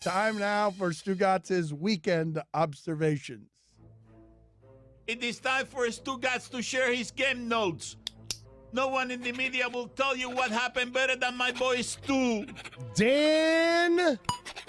Time now for Stugotz's weekend observations. It is time for Stugotz to share his game notes. No one in the media will tell you what happened better than my boy Stu. Dan,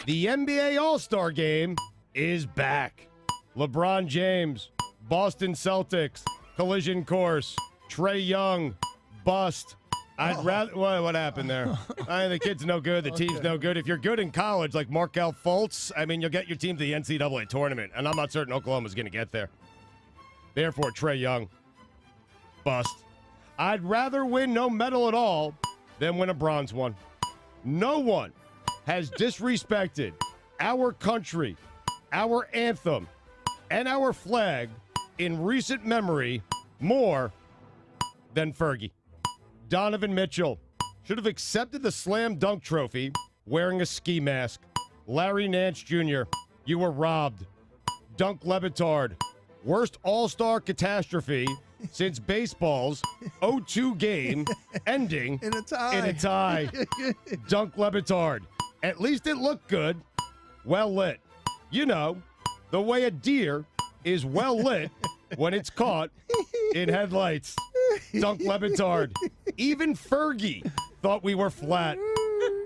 the NBA All-Star Game is back. LeBron James, Boston Celtics, collision course, Trae Young, bust. I'd rather. What happened there? The kid's no good. The team's no good. If you're good in college, like Markelle Fultz, I mean, you'll get your team to the NCAA tournament, and I'm not certain Oklahoma's going to get there. Therefore, Trae Young, bust. I'd rather win no medal at all than win a bronze one. No one has disrespected our country, our anthem, and our flag in recent memory more than Fergie. Donovan Mitchell should have accepted the slam dunk trophy wearing a ski mask. Larry Nance Jr., you were robbed. Dunk LeBatard, worst all-star catastrophe since baseball's 0-2 game ending In a tie. Dunk LeBatard. At least it looked good. Well lit. You know, the way a deer is well lit when it's caught in headlights. Dunk LeBatard. Even Fergie thought we were flat.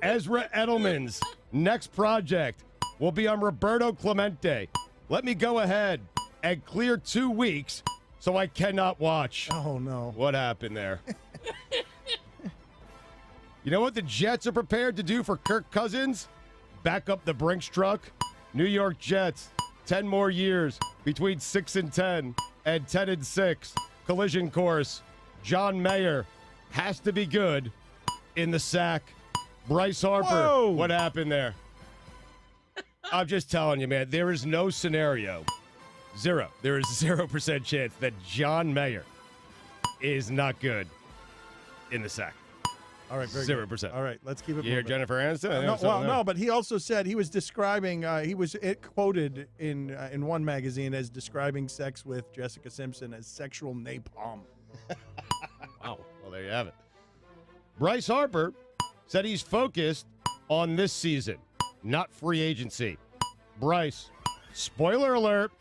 Ezra Edelman's next project will be on Roberto Clemente. Let me go ahead and clear 2 weeks so I cannot watch. Oh, no. What happened there? You know what the Jets are prepared to do for Kirk Cousins? Back up the Brinks truck. New York Jets, 10 more years between 6-10 and 10-6. Collision course. John Mayer has to be good in the sack. Bryce Harper. Whoa. What happened there? I'm just telling you, man, there is no scenario. Zero. There is 0% chance that John Mayer is not good in the sack. All right, very 0%. good. All right, let's keep it You hear moving. Jennifer Aniston? No, but he also said he was describing, quoted in one magazine as describing sex with Jessica Simpson as sexual napalm. Wow. Well, there you have it. Bryce Harper said he's focused on this season, not free agency. Bryce, spoiler alert,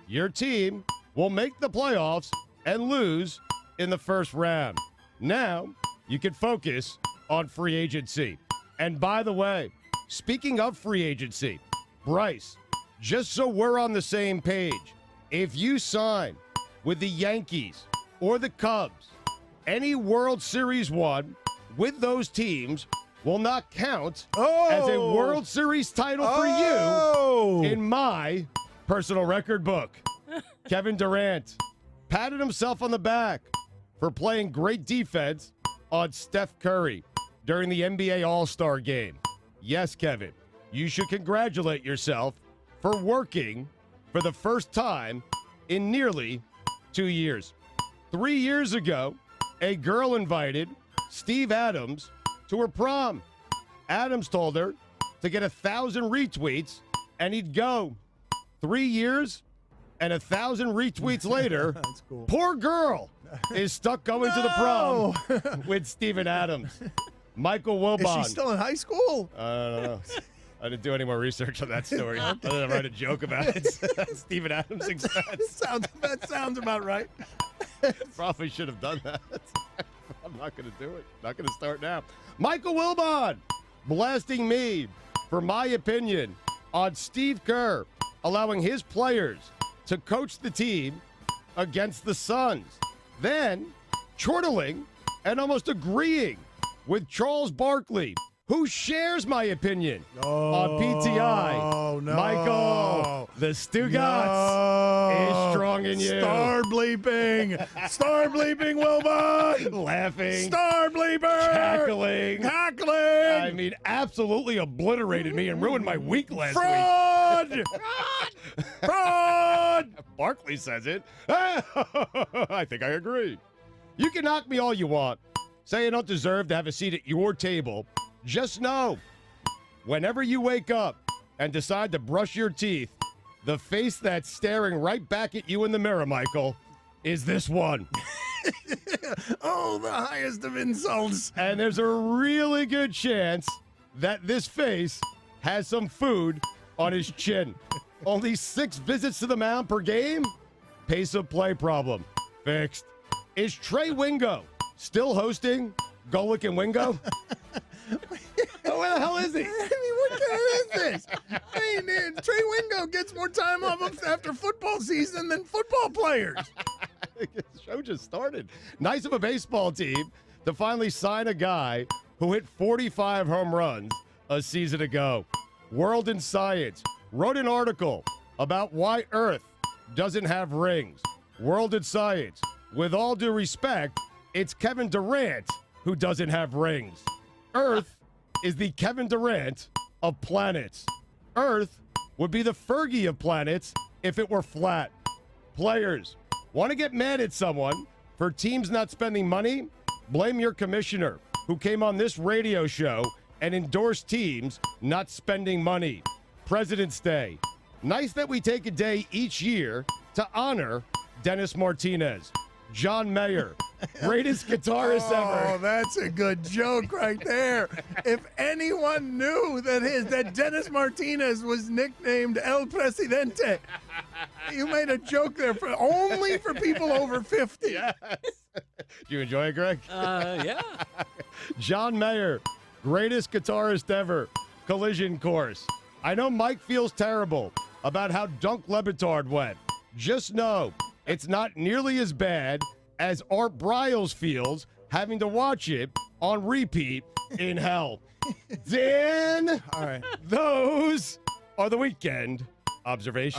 your team will make the playoffs and lose in the first round. Now, you can focus on free agency. And by the way, speaking of free agency, Bryce, just so we're on the same page, if you sign with the Yankees or the Cubs, any World Series won with those teams will not count as a World Series title for you in my personal record book. Kevin Durant patted himself on the back for playing great defense on Steph Curry during the NBA All-Star Game. Yes, Kevin, you should congratulate yourself for working for the first time in nearly 2 years. 3 years ago, a girl invited Steve Adams to her prom. Adams told her to get 1,000 retweets and he'd go. 3 years and 1,000 retweets later, That's cool. poor girl is stuck going to the prom with Steven Adams. Michael Wilbon. Is she still in high school? I don't know. I didn't do any more research on that story. I didn't write a joke about it. Steven Adams' expense. That sounds about right. Probably should have done that. I'm not going to do it. Not going to start now. Michael Wilbon blasting me for my opinion on Steve Kerr allowing his players to coach the team against the Suns. Then chortling and almost agreeing with Charles Barkley, who shares my opinion on PTI. Oh, no. Michael, the Stugotz is strong in you. Star bleeping, Wilbon. Laughing. Star bleeper. Cackling. I mean, absolutely obliterated me and ruined my week last week. Fraud! Barkley says it. I think I agree. You can knock me all you want. Say I don't deserve to have a seat at your table. Just know, whenever you wake up and decide to brush your teeth, the face that's staring right back at you in the mirror, Michael, is this one. Oh, the highest of insults. And there's a really good chance that this face has some food on his chin. Only 6 visits to the mound per game? Pace of play problem. Fixed. Is Trey Wingo still hosting Golic and Wingo? Oh, where the hell is he? I mean, what the hell is this? Hey, man, Trey Wingo gets more time off after football season than football players. The show just started. Nice of a baseball team to finally sign a guy who hit 45 home runs a season ago. World in Science wrote an article about why Earth doesn't have rings. World in Science, with all due respect, it's Kevin Durant who doesn't have rings. Earth is the Kevin Durant of planets. Earth would be the Fergie of planets if it were flat. Players, want to get mad at someone for teams not spending money? Blame your commissioner who came on this radio show and endorsed teams not spending money. President's Day. Nice that we take a day each year to honor Dennis Martinez. John Mayer, greatest guitarist ever. Oh, that's a good joke right there. If anyone knew that Dennis Martinez was nicknamed El Presidente, you made a joke there only for people over 50. Yes. Do you enjoy it, Greg? Yeah. John Mayer, greatest guitarist ever. Collision Course. I know Mike feels terrible about how Dunk LeBatard went. Just know it's not nearly as bad as Art Briles feels having to watch it on repeat in hell. Dan, All right. those are the weekend observations.